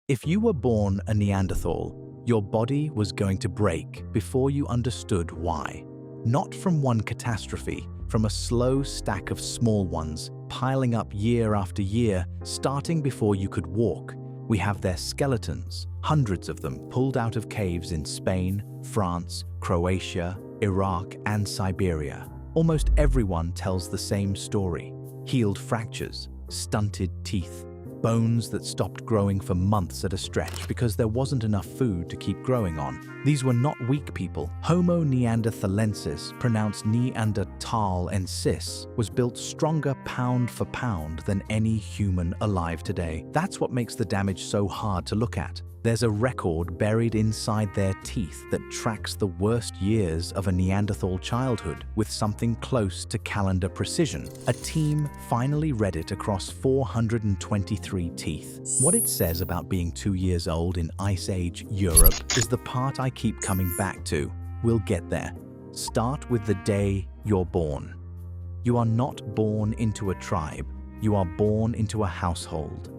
If you were born a Neanderthal, your body was going to break before you understood why. Not from one catastrophe, from a slow stack of small ones, piling up year after year, starting before you could walk. We have their skeletons, hundreds of them pulled out of caves in Spain, France, Croatia, Iraq, and Siberia. Almost everyone tells the same story. Healed fractures, stunted teeth, bones that stopped growing for months at a stretch because there wasn't enough food to keep growing on. These were not weak people. Homo neanderthalensis, pronounced Neanderthal-ensis, was built stronger pound for pound than any human alive today. That's what makes the damage so hard to look at. There's a record buried inside their teeth that tracks the worst years of a Neanderthal childhood with something close to calendar precision. A team finally read it across 423 teeth. What it says about being 2 years old in Ice Age Europe is the part I keep coming back to. We'll get there. Start with the day you're born. You are not born into a tribe. You are born into a household.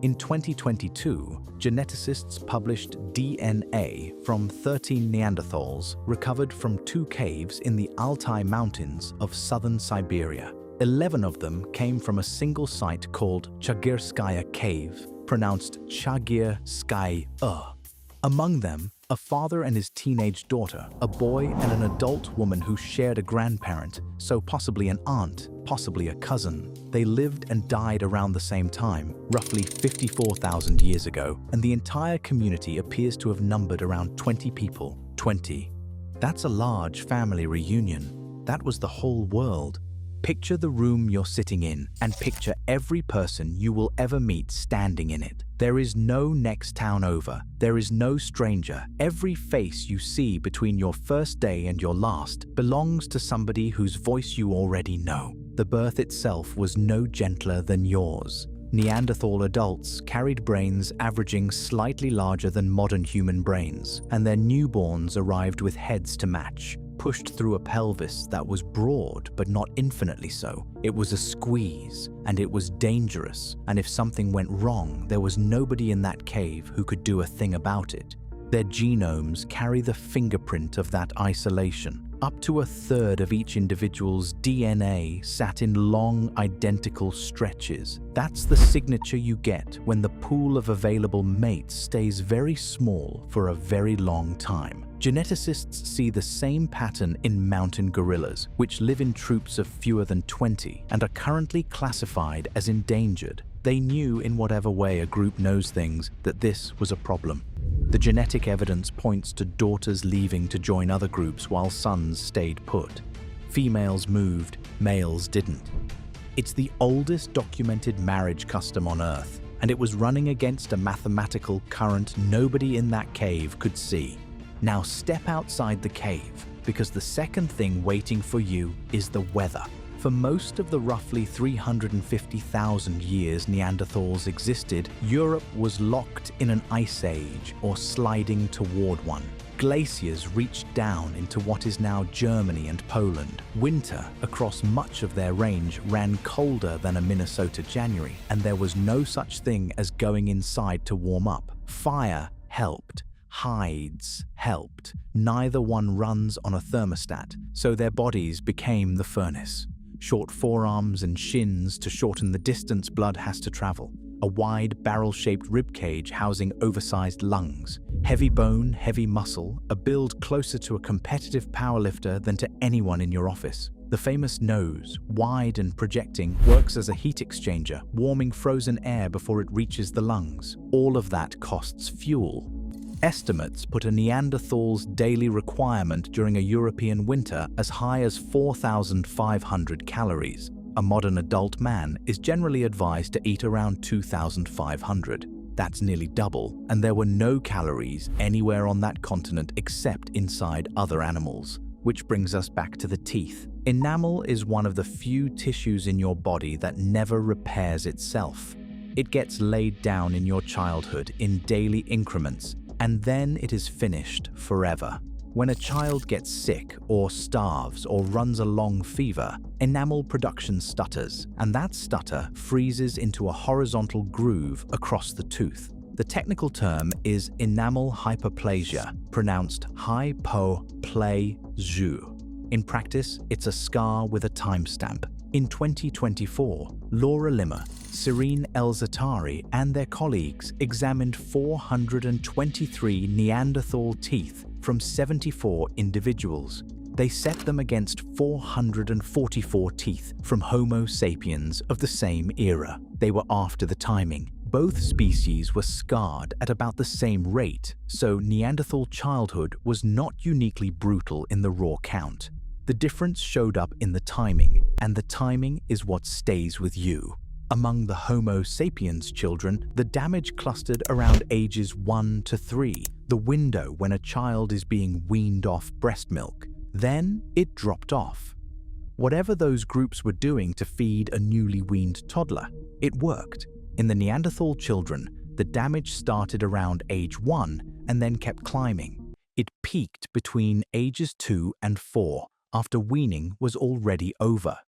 In 2022, geneticists published DNA from 13 Neanderthals recovered from 2 caves in the Altai Mountains of southern Siberia. 11 of them came from a single site called Chagirskaya Cave, pronounced Chagirskaya. Among them, a father and his teenage daughter, a boy and an adult woman who shared a grandparent, so possibly an aunt, possibly a cousin. They lived and died around the same time, roughly 54,000 years ago, and the entire community appears to have numbered around 20 people. 20. That's a large family reunion. That was the whole world. Picture the room you're sitting in, and picture every person you will ever meet standing in it. There is no next town over. There is no stranger. Every face you see between your first day and your last belongs to somebody whose voice you already know. The birth itself was no gentler than yours. Neanderthal adults carried brains averaging slightly larger than modern human brains, and their newborns arrived with heads to match, pushed through a pelvis that was broad but not infinitely so. It was a squeeze, and it was dangerous, and if something went wrong, there was nobody in that cave who could do a thing about it. Their genomes carry the fingerprint of that isolation. Up to a third of each individual's DNA sat in long, identical stretches. That's the signature you get when the pool of available mates stays very small for a very long time. Geneticists see the same pattern in mountain gorillas, which live in troops of fewer than 20 and are currently classified as endangered. They knew, in whatever way a group knows things, that this was a problem. The genetic evidence points to daughters leaving to join other groups while sons stayed put. Females moved, males didn't. It's the oldest documented marriage custom on Earth, and it was running against a mathematical current nobody in that cave could see. Now step outside the cave, because the second thing waiting for you is the weather. For most of the roughly 350,000 years Neanderthals existed, Europe was locked in an ice age or sliding toward one. Glaciers reached down into what is now Germany and Poland. Winter across much of their range ran colder than a Minnesota January, and there was no such thing as going inside to warm up. Fire helped. Hides helped. Neither one runs on a thermostat, so their bodies became the furnace. Short forearms and shins to shorten the distance blood has to travel. A wide barrel-shaped ribcage housing oversized lungs. Heavy bone, heavy muscle, a build closer to a competitive powerlifter than to anyone in your office. The famous nose, wide and projecting, works as a heat exchanger, warming frozen air before it reaches the lungs. All of that costs fuel. Estimates put a Neanderthal's daily requirement during a European winter as high as 4,500 calories. A modern adult man is generally advised to eat around 2,500. That's nearly double, and there were no calories anywhere on that continent except inside other animals. Which brings us back to the teeth. Enamel is one of the few tissues in your body that never repairs itself. It gets laid down in your childhood in daily increments, and then it is finished forever. When a child gets sick or starves or runs a long fever, enamel production stutters, and that stutter freezes into a horizontal groove across the tooth. The technical term is enamel hyperplasia, pronounced hypoplasia. In practice, it's a scar with a timestamp. In 2024, Laura Limmer, Serene El-Zatari, and their colleagues examined 423 Neanderthal teeth from 74 individuals. They set them against 444 teeth from Homo sapiens of the same era. They were after the timing. Both species were scarred at about the same rate, so Neanderthal childhood was not uniquely brutal in the raw count. The difference showed up in the timing, and the timing is what stays with you. Among the Homo sapiens children, the damage clustered around ages 1 to 3, the window when a child is being weaned off breast milk. Then it dropped off. Whatever those groups were doing to feed a newly weaned toddler, it worked. In the Neanderthal children, the damage started around age 1 and then kept climbing. It peaked between ages 2 and 4, after weaning was already over.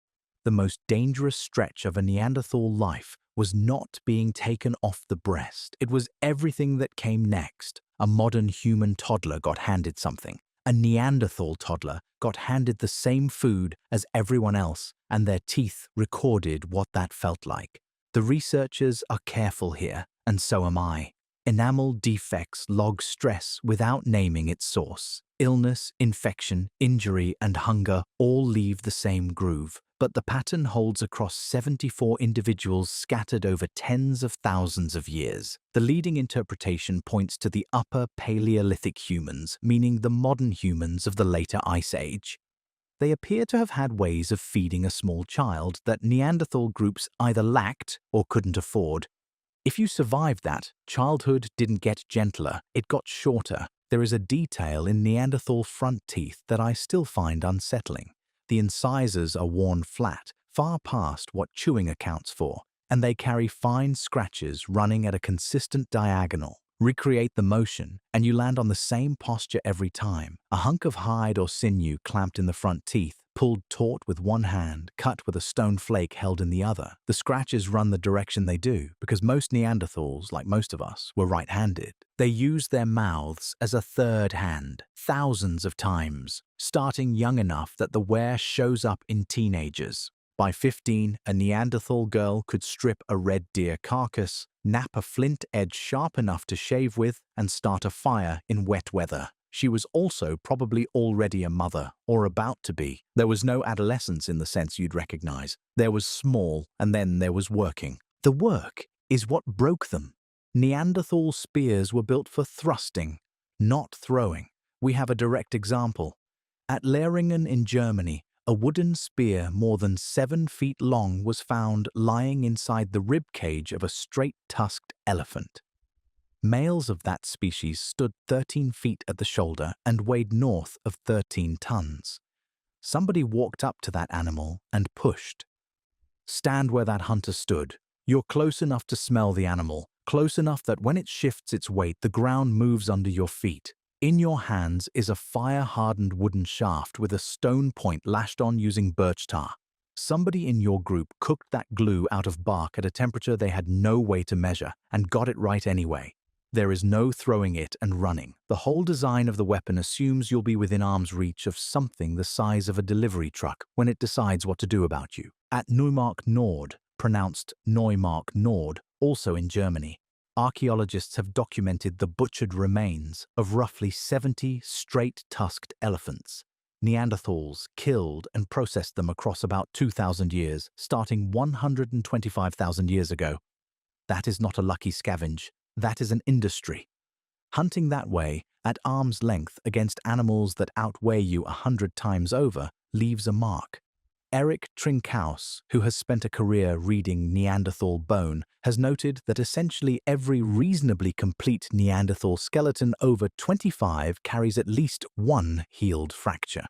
The most dangerous stretch of a Neanderthal life was not being taken off the breast. It was everything that came next. A modern human toddler got handed something. A Neanderthal toddler got handed the same food as everyone else, and their teeth recorded what that felt like. The researchers are careful here, and so am I. Enamel defects log stress without naming its source. Illness, infection, injury, and hunger all leave the same groove, but the pattern holds across 74 individuals scattered over tens of thousands of years. The leading interpretation points to the Upper Paleolithic humans, meaning the modern humans of the later Ice Age. They appear to have had ways of feeding a small child that Neanderthal groups either lacked or couldn't afford. If you survived that, childhood didn't get gentler, it got shorter. There is a detail in Neanderthal front teeth that I still find unsettling. The incisors are worn flat, far past what chewing accounts for, and they carry fine scratches running at a consistent diagonal. Recreate the motion, and you land on the same posture every time. A hunk of hide or sinew clamped in the front teeth, pulled taut with one hand, cut with a stone flake held in the other. The scratches run the direction they do because most Neanderthals, like most of us, were right-handed. They use their mouths as a third hand, thousands of times, starting young enough that the wear shows up in teenagers. By 15, a Neanderthal girl could strip a red deer carcass, nap a flint edge sharp enough to shave with, and start a fire in wet weather. She was also probably already a mother, or about to be. There was no adolescence in the sense you'd recognize. There was small, and then there was working. The work is what broke them. Neanderthal spears were built for thrusting, not throwing. We have a direct example. At Leringen in Germany, a wooden spear more than 7 feet long was found lying inside the rib cage of a straight-tusked elephant. Males of that species stood 13 feet at the shoulder and weighed north of 13 tons. Somebody walked up to that animal and pushed. Stand where that hunter stood. You're close enough to smell the animal, close enough that when it shifts its weight, the ground moves under your feet. In your hands is a fire-hardened wooden shaft with a stone point lashed on using birch tar. Somebody in your group cooked that glue out of bark at a temperature they had no way to measure and got it right anyway. There is no throwing it and running. The whole design of the weapon assumes you'll be within arm's reach of something the size of a delivery truck when it decides what to do about you. At Neumark Nord, pronounced Neumark Nord, also in Germany, archaeologists have documented the butchered remains of roughly 70 straight-tusked elephants. Neanderthals killed and processed them across about 2,000 years, starting 125,000 years ago. That is not a lucky scavenge. That is an industry. Hunting that way, at arm's length against animals that outweigh you 100 times over, leaves a mark. Eric Trinkhaus, who has spent a career reading Neanderthal bone, has noted that essentially every reasonably complete Neanderthal skeleton over 25 carries at least one healed fracture.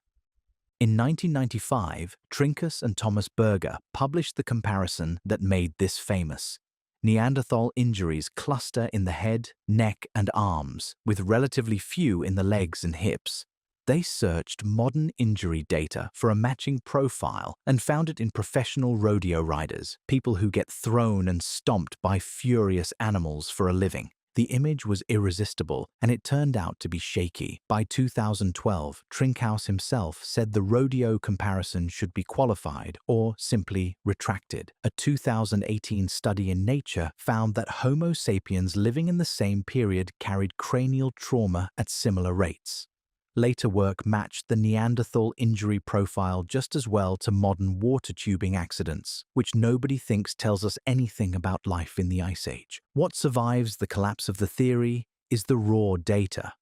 In 1995, Trinkus and Thomas Berger published the comparison that made this famous. Neanderthal injuries cluster in the head, neck, and arms, with relatively few in the legs and hips. They searched modern injury data for a matching profile and found it in professional rodeo riders, people who get thrown and stomped by furious animals for a living. The image was irresistible, and it turned out to be shaky. By 2012, Trinkhaus himself said the rodeo comparison should be qualified or simply retracted. A 2018 study in Nature found that Homo sapiens living in the same period carried cranial trauma at similar rates. Later work matched the Neanderthal injury profile just as well to modern water tubing accidents, which nobody thinks tells us anything about life in the Ice Age. What survives the collapse of the theory is the raw data.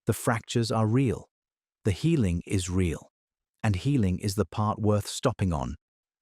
The fractures are real. The healing is real. And healing is the part worth stopping on,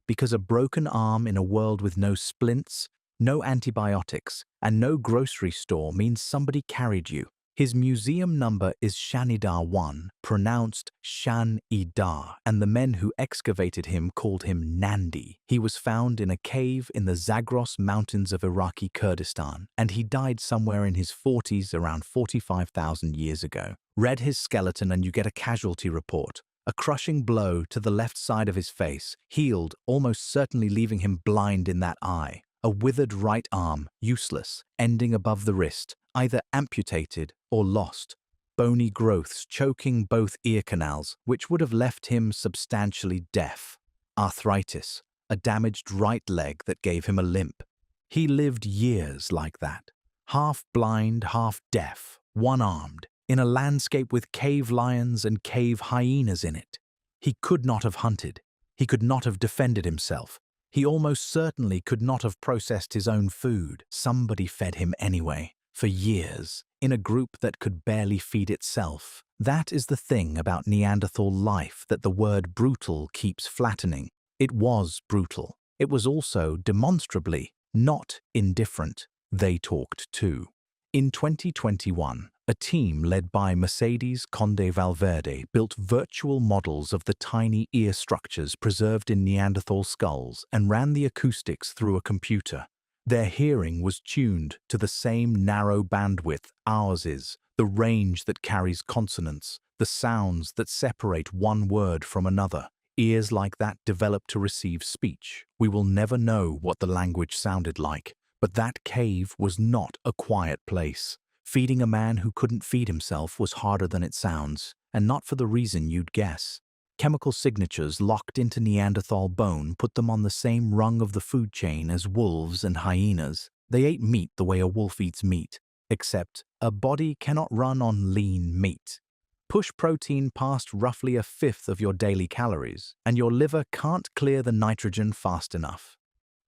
because a broken arm in a world with no splints, no antibiotics, and no grocery store means somebody carried you. His museum number is Shanidar 1, pronounced Shan-Idar, and the men who excavated him called him Nandi. He was found in a cave in the Zagros Mountains of Iraqi Kurdistan, and he died somewhere in his 40s around 45,000 years ago. Read his skeleton and you get a casualty report. A crushing blow to the left side of his face, healed, almost certainly leaving him blind in that eye. A withered right arm, useless, ending above the wrist, either amputated or lost. Bony growths choking both ear canals, which would have left him substantially deaf. Arthritis, a damaged right leg that gave him a limp. He lived years like that. Half blind, half deaf, one-armed, in a landscape with cave lions and cave hyenas in it. He could not have hunted. He could not have defended himself. He almost certainly could not have processed his own food. Somebody fed him anyway, for years, in a group that could barely feed itself. That is the thing about Neanderthal life that the word brutal keeps flattening. It was brutal. It was also demonstrably not indifferent. They talked too. In 2021, a team led by Mercedes Conde Valverde built virtual models of the tiny ear structures preserved in Neanderthal skulls and ran the acoustics through a computer. Their hearing was tuned to the same narrow bandwidth ours is, the range that carries consonants, the sounds that separate one word from another. Ears like that develop to receive speech. We will never know what the language sounded like, but that cave was not a quiet place. Feeding a man who couldn't feed himself was harder than it sounds, and not for the reason you'd guess. Chemical signatures locked into Neanderthal bone put them on the same rung of the food chain as wolves and hyenas. They ate meat the way a wolf eats meat, except a body cannot run on lean meat. Push protein past roughly a fifth of your daily calories, and your liver can't clear the nitrogen fast enough.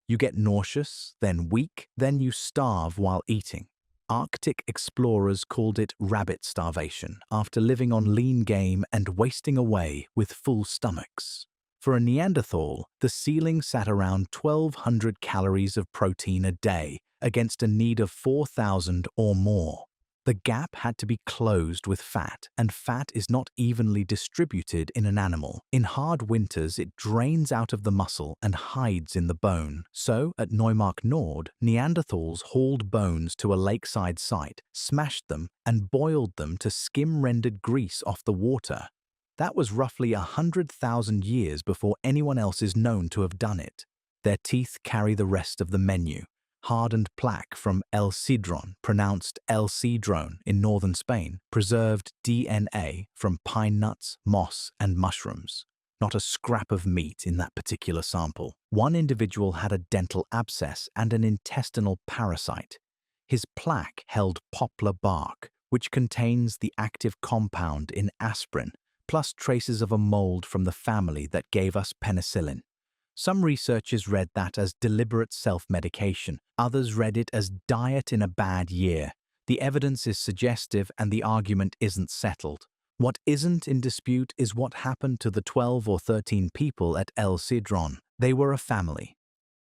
You get nauseous, then weak, then you starve while eating. Arctic explorers called it rabbit starvation after living on lean game and wasting away with full stomachs. For a Neanderthal, the ceiling sat around 1,200 calories of protein a day against a need of 4,000 or more. The gap had to be closed with fat, and fat is not evenly distributed in an animal. In hard winters, it drains out of the muscle and hides in the bone. So, at Neumark Nord, Neanderthals hauled bones to a lakeside site, smashed them, and boiled them to skim-rendered grease off the water. That was roughly 100,000 years before anyone else is known to have done it. Their teeth carry the rest of the menu. Hardened plaque from El Cedron, pronounced El Cedrone in northern Spain, preserved DNA from pine nuts, moss, and mushrooms. Not a scrap of meat in that particular sample. One individual had a dental abscess and an intestinal parasite. His plaque held poplar bark, which contains the active compound in aspirin, plus traces of a mold from the family that gave us penicillin. Some researchers read that as deliberate self-medication. Others read it as diet in a bad year. The evidence is suggestive and the argument isn't settled. What isn't in dispute is what happened to the 12 or 13 people at El Cedron. They were a family.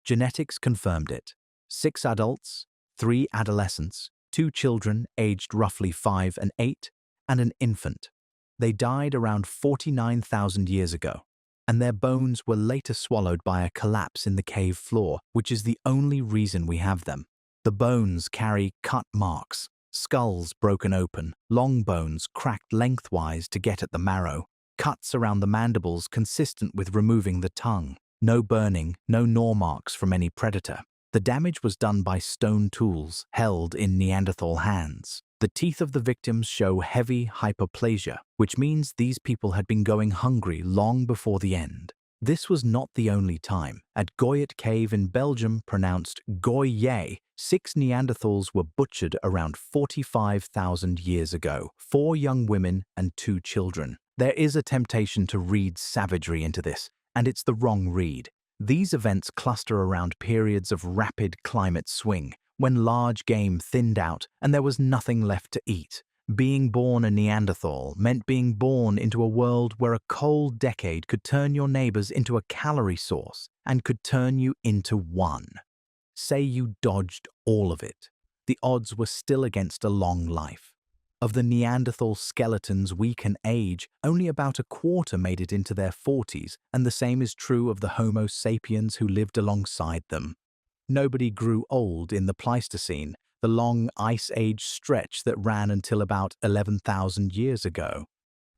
Genetics confirmed it. 6 adults, 3 adolescents, 2 children aged roughly 5 and 8, and an infant. They died around 49,000 years ago, and their bones were later swallowed by a collapse in the cave floor, which is the only reason we have them. The bones carry cut marks, skulls broken open, long bones cracked lengthwise to get at the marrow, cuts around the mandibles consistent with removing the tongue. No burning, no gnaw marks from any predator. The damage was done by stone tools held in Neanderthal hands. The teeth of the victims show heavy hypoplasia, which means these people had been going hungry long before the end. This was not the only time. At Goyet Cave in Belgium, pronounced Goye, 6 Neanderthals were butchered around 45,000 years ago, 4 young women and 2 children. There is a temptation to read savagery into this, and it's the wrong read. These events cluster around periods of rapid climate swing, when large game thinned out and there was nothing left to eat. Being born a Neanderthal meant being born into a world where a cold decade could turn your neighbors into a calorie source and could turn you into one. Say you dodged all of it. The odds were still against a long life. Of the Neanderthal skeletons we can age, only about a quarter made it into their 40s, and the same is true of the Homo sapiens who lived alongside them. Nobody grew old in the Pleistocene, the long Ice Age stretch that ran until about 11,000 years ago.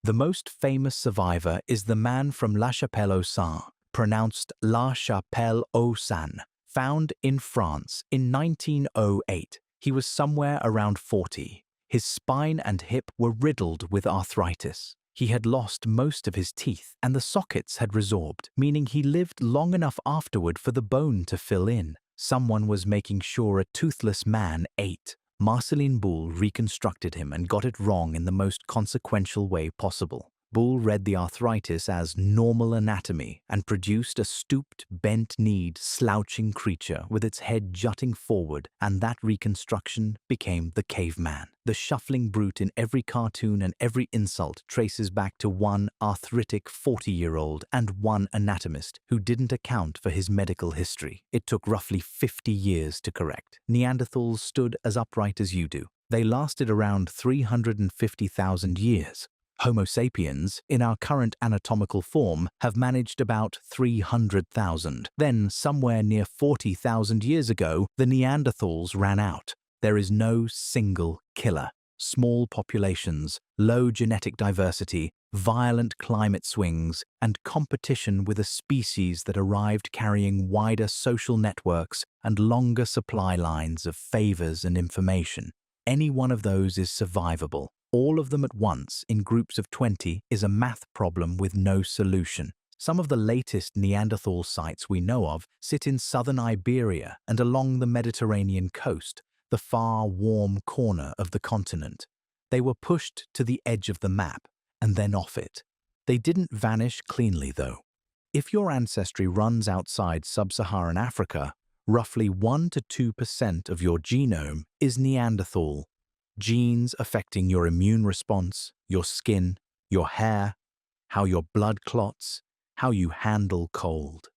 The most famous survivor is the man from La Chapelle-aux-Saints, pronounced La Chapelle-aux-Saints, found in France in 1908. He was somewhere around 40. His spine and hip were riddled with arthritis. He had lost most of his teeth and the sockets had resorbed, meaning he lived long enough afterward for the bone to fill in. Someone was making sure a toothless man ate. Marceline Boule reconstructed him and got it wrong in the most consequential way possible. Boule read the arthritis as normal anatomy and produced a stooped, bent-kneed, slouching creature with its head jutting forward, and that reconstruction became the caveman. The shuffling brute in every cartoon and every insult traces back to one arthritic 40-year-old and one anatomist who didn't account for his medical history. It took roughly 50 years to correct. Neanderthals stood as upright as you do. They lasted around 350,000 years. Homo sapiens, in our current anatomical form, have managed about 300,000. Then, somewhere near 40,000 years ago, the Neanderthals ran out. There is no single killer. Small populations, low genetic diversity, violent climate swings, and competition with a species that arrived carrying wider social networks and longer supply lines of favors and information. Any one of those is survivable. All of them at once, in groups of 20, is a math problem with no solution. Some of the latest Neanderthal sites we know of sit in southern Iberia and along the Mediterranean coast, the far, warm corner of the continent. They were pushed to the edge of the map and then off it. They didn't vanish cleanly, though. If your ancestry runs outside sub-Saharan Africa, roughly 1 to 2% of your genome is Neanderthal. Genes affecting your immune response, your skin, your hair, how your blood clots, how you handle cold.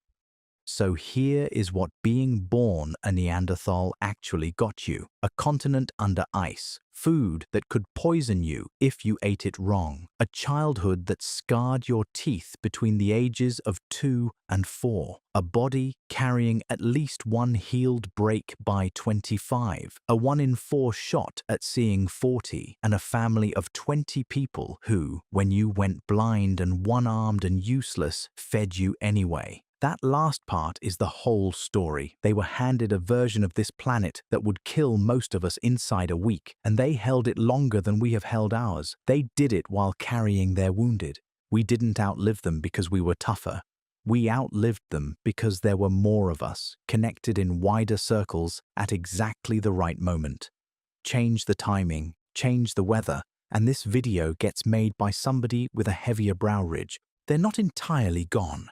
So here is what being born a Neanderthal actually got you: a continent under ice, food that could poison you if you ate it wrong, a childhood that scarred your teeth between the ages of 2 and 4, a body carrying at least one healed break by 25, a 1 in 4 shot at seeing 40, and a family of 20 people who, when you went blind and one-armed and useless, fed you anyway. That last part is the whole story. They were handed a version of this planet that would kill most of us inside a week, and they held it longer than we have held ours. They did it while carrying their wounded. We didn't outlive them because we were tougher. We outlived them because there were more of us, connected in wider circles at exactly the right moment. Change the timing, change the weather, and this video gets made by somebody with a heavier brow ridge. They're not entirely gone.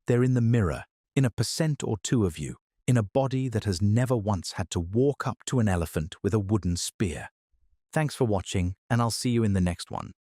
They're in the mirror, in a % or 2 of you, in a body that has never once had to walk up to an elephant with a wooden spear. Thanks for watching, and I'll see you in the next one.